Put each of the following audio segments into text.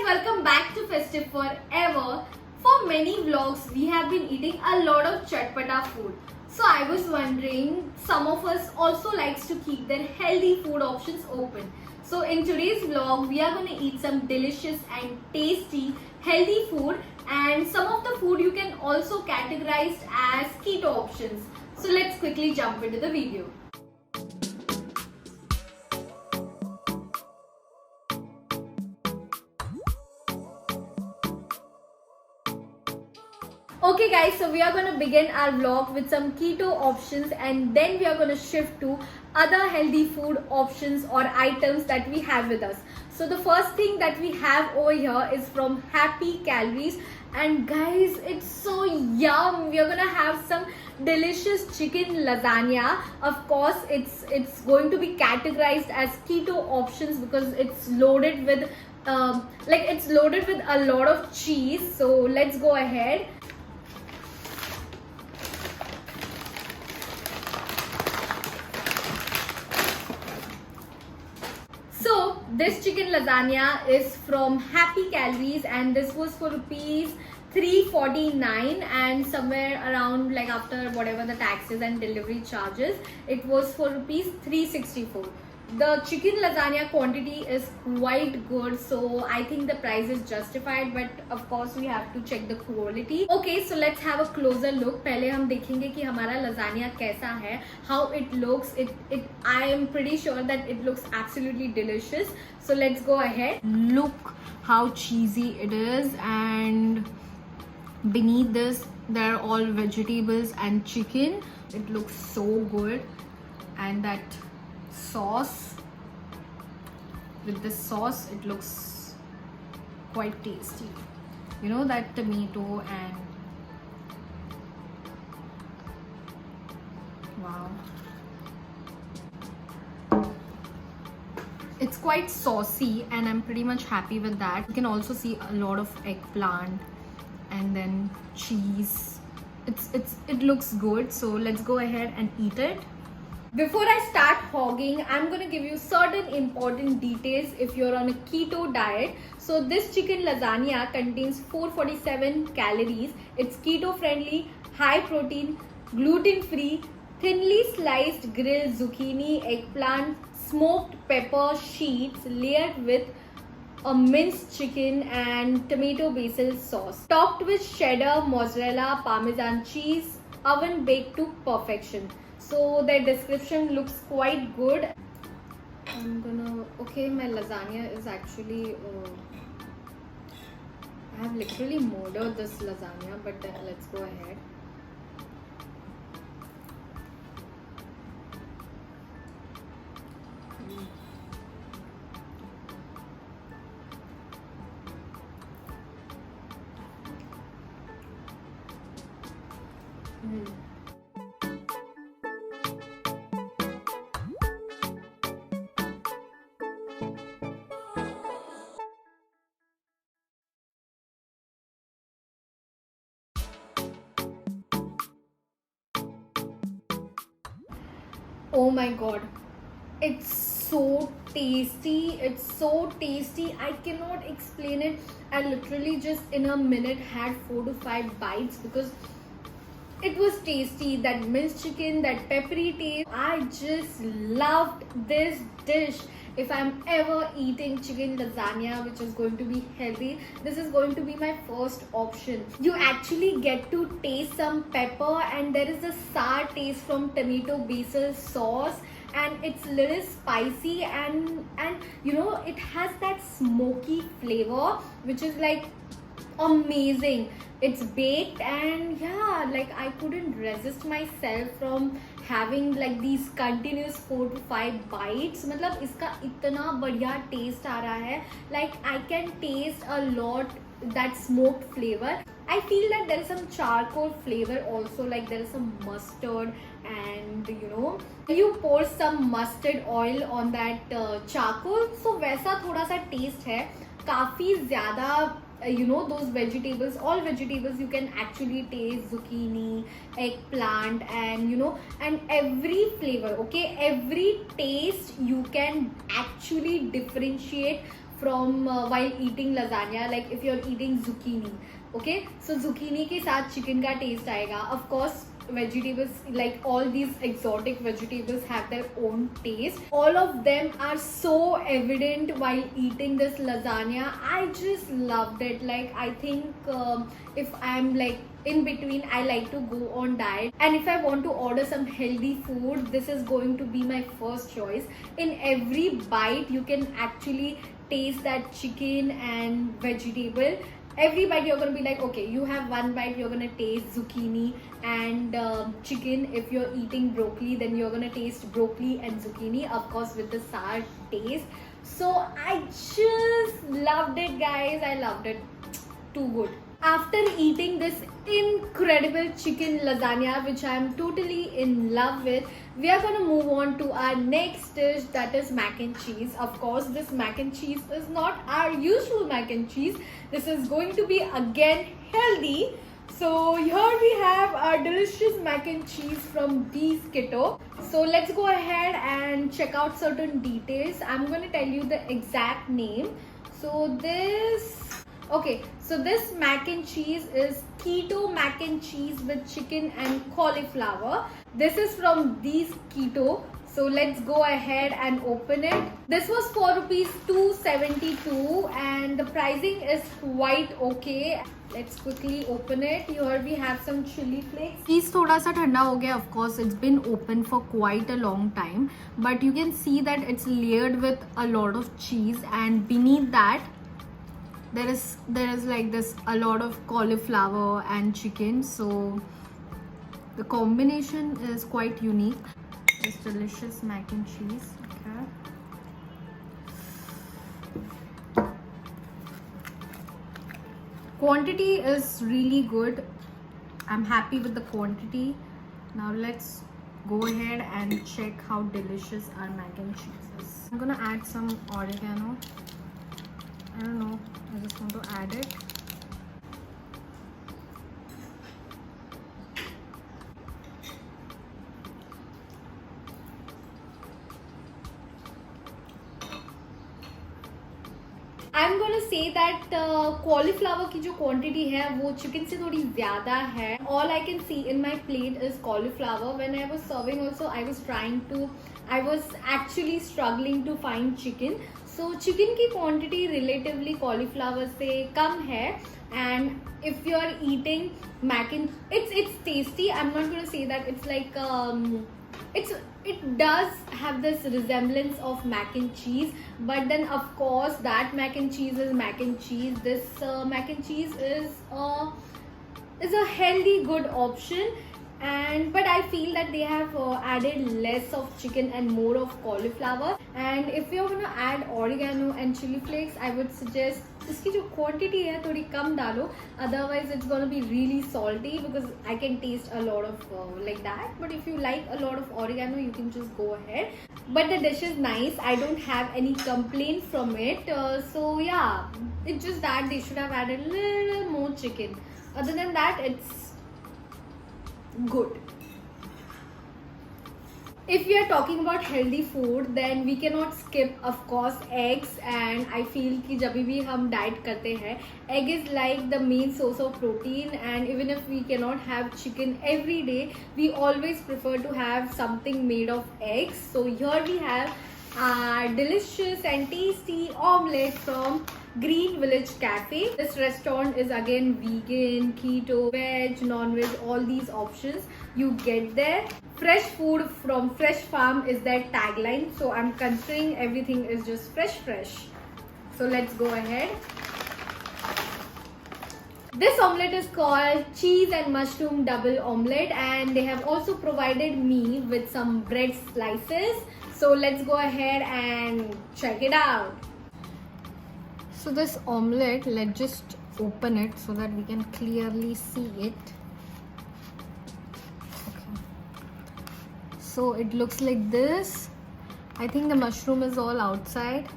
welcome back to Festive Forever. For many vlogs, we have been eating a lot of chatpata food. So I was wondering, some of us also likes to keep their healthy food options open. So in today's vlog, we are going to eat some delicious and tasty healthy food, and some of the food you can also categorize as keto options. So let's quickly jump into the video. Okay guys, so we are going to begin our vlog with some keto options, and then we are going to shift to other healthy food options or items that we have with us. So the first thing that we have over here is from Happy Calories, and guys, it's so yum. We are going to have some delicious chicken lasagna. Of course, it's going to be categorized as keto options because it's loaded with it's loaded with a lot of cheese. So let's go ahead. So this chicken lasagna is from Happy Calories, and this was for rupees 349, and somewhere around, like, after whatever the taxes and delivery charges, it was for rupees 364. The chicken lasagna quantity is quite good, so I think the price is justified, but of course we have to check the quality. Okay, so let's have a closer look. पहले हम देखेंगे कि हमारा lasagna कैसा है, how it looks. I am pretty sure that it looks absolutely delicious. So let's go ahead. Look how cheesy it is, and beneath this there are all vegetables and chicken. It looks so good, and that sauce, with this sauce, it looks quite tasty. You know, that tomato and wow, it's quite saucy, and I'm pretty much happy with that. You can also see a lot of eggplant and then cheese. It looks good, so let's go ahead and eat it. Before I start hogging, I'm going to give you certain important details if you're on a keto diet. So this chicken lasagna contains 447 calories. It's keto friendly, high protein, gluten free, thinly sliced grilled zucchini, eggplant, smoked pepper sheets layered with a minced chicken and tomato basil sauce, topped with cheddar, mozzarella, parmesan cheese, oven baked to perfection. So the description looks quite good. Okay, my lasagna is actually, I have literally murdered this lasagna, but then let's go ahead. Oh my god, it's so tasty. It's so tasty. I cannot explain it. I literally just in a minute had 4 to 5 bites because it was tasty. That minced chicken, that peppery taste. I just loved this dish. If I'm ever eating chicken lasagna, which is going to be healthy, this is going to be my first option. You actually get to taste some pepper, and there is a sour taste from tomato basil sauce, and it's little spicy, and you know, it has that smoky flavor which is like amazing. It's baked, and yeah, like I couldn't resist myself from having like these continuous 4 to 5 bites. मतलब इसका इतना बढ़िया taste आ रहा है. Like I can taste a lot that smoked flavor. I feel that there is some charcoal flavor also, like there is some mustard, and you know, you pour some mustard oil on that charcoal, so वैसा थोड़ा सा taste है. काफी ज़्यादा you know, those vegetables, all vegetables you can actually taste, zucchini, eggplant, and you know, and every flavor, okay, every taste you can actually differentiate from while eating lasagna. Like if you're eating zucchini, okay, so zucchini के साथ chicken का taste आएगा. Of course vegetables, like all these exotic vegetables, have their own taste. All of them are so evident while eating this lasagna. I just loved it. Like I think if I'm like in between, I like to go on diet, and if I want to order some healthy food, this is going to be my first choice. In every bite you can actually taste that chicken and vegetable. Every bite you're gonna be like, okay, you have one bite, you're gonna taste zucchini and chicken. If you're eating broccoli, then you're gonna taste broccoli and zucchini, of course with the sour taste. So I just loved it, guys. I loved it. Too good. After eating this incredible chicken lasagna, which I am totally in love with, we are gonna move on to our next dish, that is mac and cheese. Of course, this mac and cheese is not our usual mac and cheese. This is going to be again healthy. So here we have our delicious mac and cheese from Bees Keto. So let's go ahead and check out certain details. I'm gonna tell you the exact name. So this mac and cheese is keto mac and cheese with chicken and cauliflower. This is from Bees Keto. So let's go ahead and open it. This was for rupees 272 and the pricing is quite okay. Let's quickly open it. Here we have some chili flakes. Cheese thoda sa thanda ho gaya. Of course, it's been open for quite a long time, but you can see that it's layered with a lot of cheese, and beneath that there is like this a lot of cauliflower and chicken. So the combination is quite unique. This delicious mac and cheese. Okay. Quantity is really good. I'm happy with the quantity. Now let's go ahead and check how delicious our mac and cheese is. I'm gonna add some oregano. I don't know, I just want to add it. I'm gonna say that cauliflower की जो quantity है वो chicken से थोड़ी ज़्यादा है. All I can see in my plate is cauliflower. When I was serving also, I was actually struggling to find chicken. So chicken की quantity relatively cauliflower से कम है. And if you are eating mac and it's tasty. I'm not gonna say that it's like it does have this resemblance of mac and cheese, but then of course that mac and cheese is mac and cheese. This mac and cheese is a healthy good option, but I feel that they have added less of chicken and more of cauliflower. And if you're gonna add oregano and chili flakes, I would suggest इसकी जो quantity है थोड़ी कम डालो, otherwise it's gonna be really salty, because I can taste a lot of like that. But if you like a lot of oregano, you can just go ahead. But the dish is nice. I don't have any complaint from it. So yeah, it's just that they should have added a little more chicken. Other than that, it's good. If we are talking about healthy food, then we cannot skip, of course, eggs. And I feel कि जब भी हम diet करते हैं, egg is like the main source of protein. And even if we cannot have chicken every day, we always prefer to have something made of eggs. So here we have our delicious and tasty omelette from Green Village Cafe. This restaurant is again vegan, keto, veg, non-veg, all these options you get there. Fresh food from fresh farm is their tagline, so I'm considering everything is just fresh. So let's go ahead. This omelette is called cheese and mushroom double omelette, and they have also provided me with some bread slices. So let's go ahead and check it out. So this omelette, let's just open it so that we can clearly see it. Okay. So it looks like this. I think the mushroom is all outside.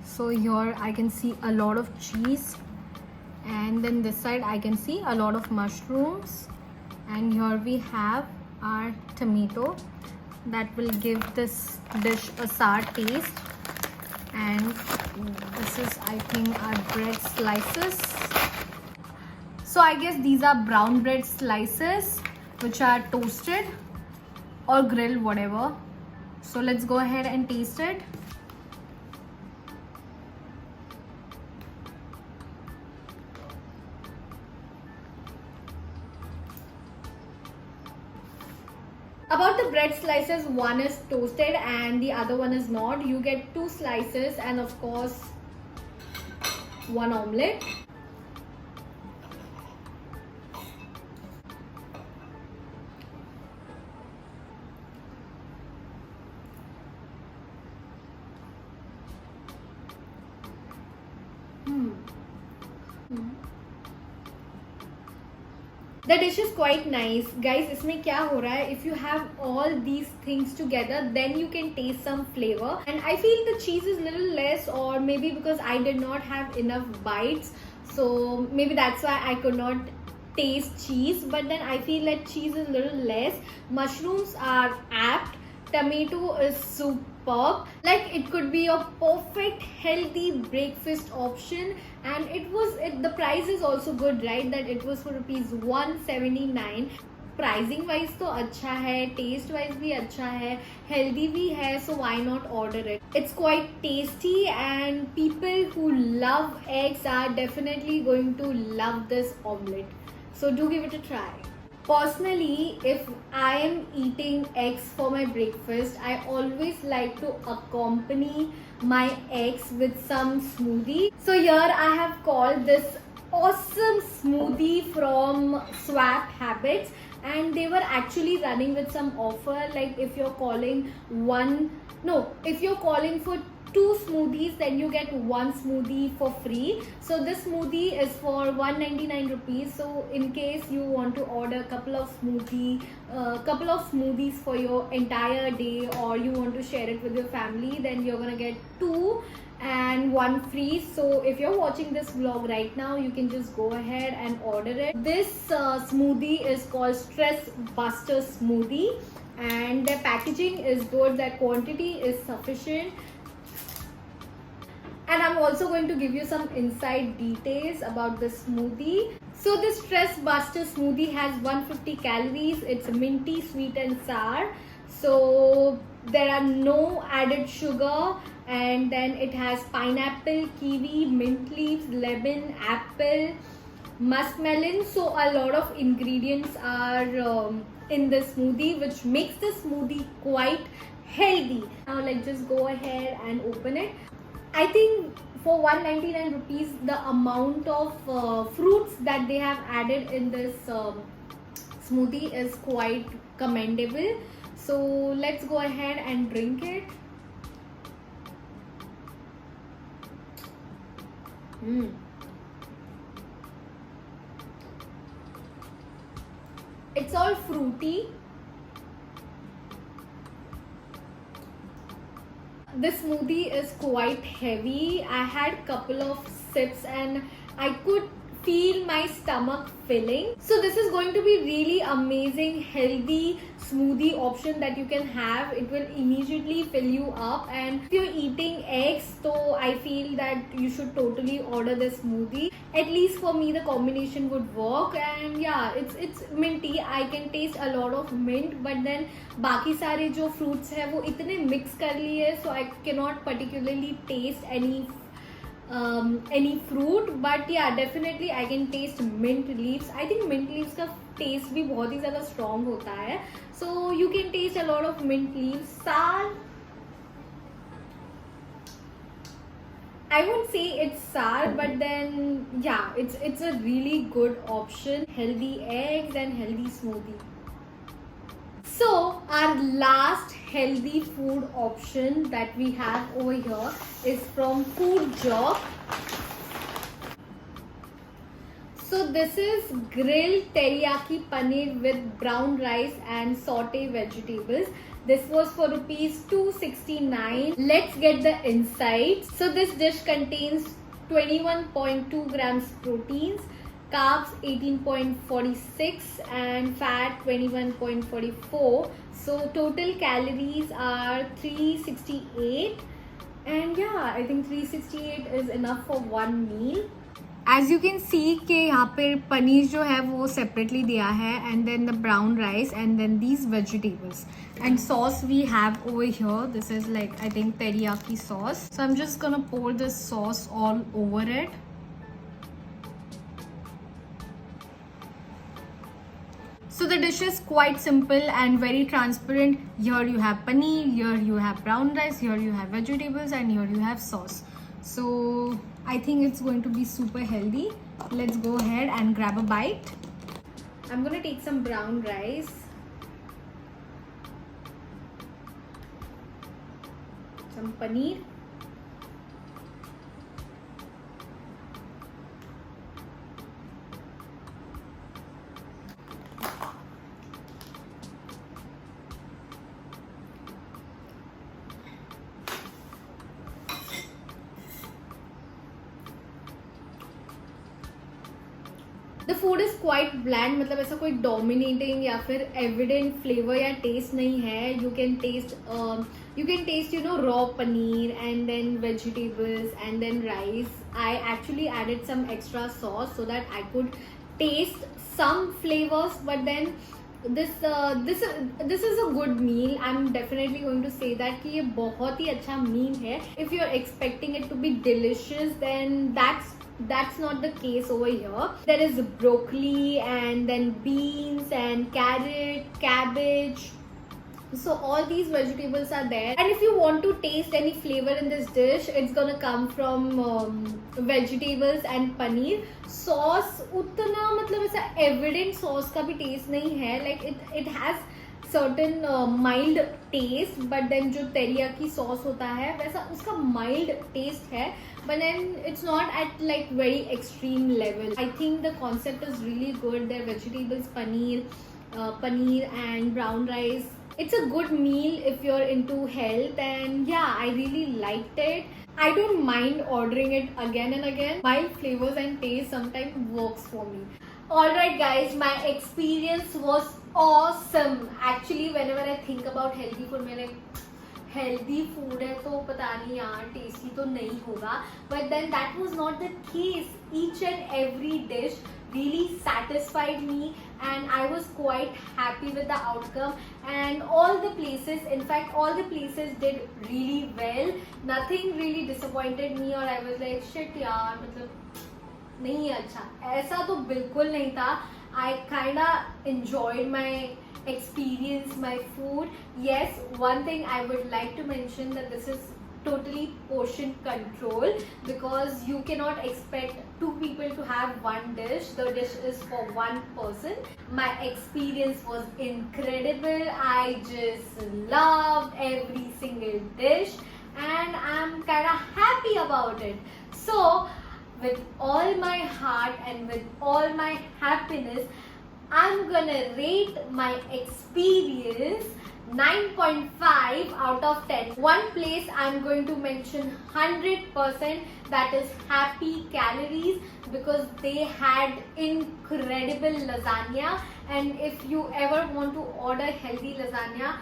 So here I can see a lot of cheese, and then this side I can see a lot of mushrooms, and here we have our tomato that will give this dish a sour taste. And this is, I think, our bread slices. So I guess these are brown bread slices which are toasted or grilled, whatever. So let's go ahead and taste it. About the bread slices, one is toasted and the other one is not. You get 2 slices and of course 1 omelette. The dish is quite nice. Guys, इसमें क्या हो रहा है? If you have all these things together, then you can taste some flavor. And I feel the cheese is little less, or maybe because I did not have enough bites, so maybe that's why I could not taste cheese. But then I feel that cheese is little less. Mushrooms are apt. Tomato is superb. Like, it could be a perfect healthy breakfast option, and the price is also good, right? That it was for rupees 179. Pricing wise तो अच्छा है, taste wise भी अच्छा है, healthy भी है, so why not order it. It's quite tasty and people who love eggs are definitely going to love this omelette. So do give it a try. Personally, if I am eating eggs for my breakfast, I always like to accompany my eggs with some smoothie. So here I have called this awesome smoothie from Swap Habits, and they were actually running with some offer. Like, if you're calling for 2 smoothies, then you get 1 smoothie for free. So this smoothie is for 199 rupees. So in case you want to order a couple of smoothies for your entire day, or you want to share it with your family, then you're gonna get 2 and 1 free. So if you're watching this vlog right now, you can just go ahead and order it. This smoothie is called Stress Buster Smoothie, and the packaging is good, the quantity is sufficient. And I'm also going to give you some inside details about the smoothie. So this Stress Buster smoothie has 150 calories. It's minty, sweet and sour. So there are no added sugar, and then it has pineapple, kiwi, mint leaves, lemon, apple, muskmelon. So a lot of ingredients are in the smoothie, which makes the smoothie quite healthy. Now let's just go ahead and open it. I think for 199 rupees, the amount of fruits that they have added in this smoothie is quite commendable. So let's go ahead and drink it. It's all fruity. This smoothie is quite heavy. I had couple of sips and I could feel my stomach filling. So this is going to be really amazing healthy smoothie option that you can have. It will immediately fill you up, and if you're eating eggs, so I feel that you should totally order this smoothie. At least for me, the combination would work. And yeah, it's minty. I can taste a lot of mint, but then बाकी सारे जो fruits है वो इतने mix कर लिए, so I cannot particularly taste any fruit. But yeah, definitely I can taste mint leaves. I think mint leaves का taste भी बहुत ही ज़्यादा strong होता है, so you can taste a lot of mint leaves. Sour, I won't say it's sour, but then yeah, it's a really good option. Healthy eggs and healthy smoothie. So our last healthy food option that we have over here is from Food Job. So this is grilled teriyaki paneer with brown rice and saute vegetables. This was for rupees 269. Let's get the insides. So this dish contains 21.2 grams proteins, carbs 18.46 and fat 21.44. So total calories are 368. And yeah, I think 368 is enough for one meal. As you can see कि यहाँ पे पनीर जो है वो separately दिया है, and then the brown rice, and then these vegetables and sauce we have over here. This is like, I think, teriyaki sauce. So I'm just gonna pour this sauce all over it. So the dish is quite simple and very transparent. Here you have paneer, here you have brown rice, here you have vegetables, and here you have sauce. So I think it's going to be super healthy. Let's go ahead and grab a bite. I'm gonna take some brown rice. Some paneer. The food is quite bland, मतलब ऐसा कोई dominating या फिर evident flavor या taste नहीं है. You can taste raw paneer and then vegetables and then rice. I actually added some extra sauce so that I could taste some flavors, but then this is a good meal. I'm definitely going to say that कि ये बहुत ही अच्छा meal है. If you're expecting it to be delicious, then that's not the case over here. There is broccoli and then beans and carrot, cabbage. So all these vegetables are there, and if you want to taste any flavor in this dish, it's gonna come from vegetables and paneer. Sauce उतना मतलब ऐसा evident sauce का भी taste नहीं है. Like it has certain mild taste, but then जो teriyaki sauce होता है वैसा उसका mild taste है, but then it's not at like very extreme level. I think the concept is really good. Their vegetables, paneer and brown rice. It's a good meal if you're into health, and yeah, I really liked it. I don't mind ordering it again and again. Mild flavors and taste sometimes works for me. Alright guys, my experience was awesome. Actually, whenever I think about healthy food, मैं like healthy food है तो पता नहीं यार tasty तो नहीं होगा. But then that was not the case. Each and every dish really satisfied me, and I was quite happy with the outcome. And all the places, in fact all the places did really well. Nothing really disappointed me or I was like shit यार मतलब नहीं अच्छा, ऐसा तो बिल्कुल नहीं था. I kinda enjoyed my experience, my food. Yes, one thing I would like to mention that this is totally portion control, because you cannot expect two people to have one dish. The dish is for one person. My experience was incredible. I just loved every single dish and I'm kind of happy about it. So with all my heart and with all my happiness, I'm gonna rate my experience 9.5 out of 10. One place I'm going to mention 100%, that is Happy Calories, because they had incredible lasagna. And if you ever want to order healthy lasagna,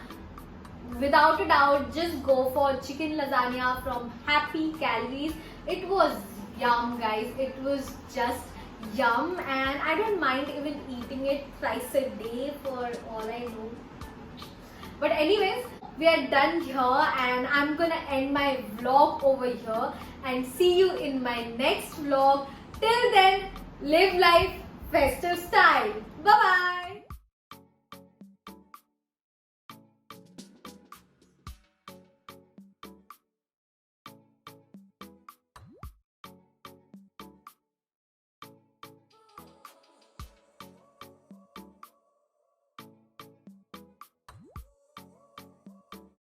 without a doubt, just go for chicken lasagna from Happy Calories. It was yum, guys. It was just yum, and I don't mind even eating it twice a day for all I know. But anyways, we are done here and I'm gonna end my vlog over here and see you in my next vlog. Till then, live life festive style. Bye bye.